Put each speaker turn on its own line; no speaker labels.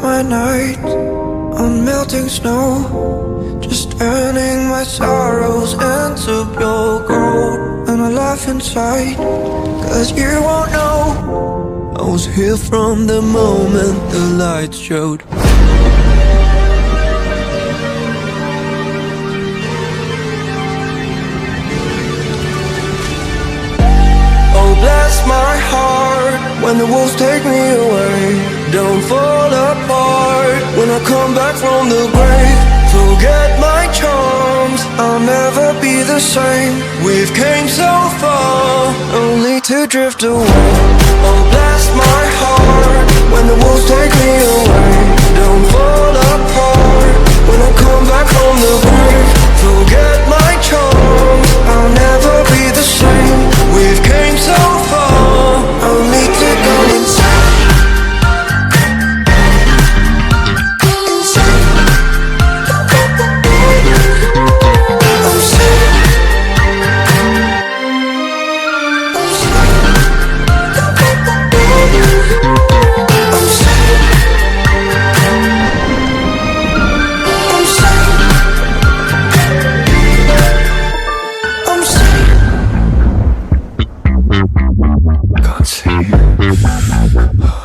my night on melting snow, just turning my sorrows into pure gold. And I laugh inside, cause you won't know I was here from the moment the lights showed. Oh, bless my heart when the wolves take me away. Don't fall apart when I come back from the grave. Forget my charms, I'll never be the same. We've came so far, only to drift away. Oh, bless my heart when the wolves take me away. Don't fall apart when I come back from the grave. Forget my charms, I'll never be the same. We've came so far, only to go inside. God save you.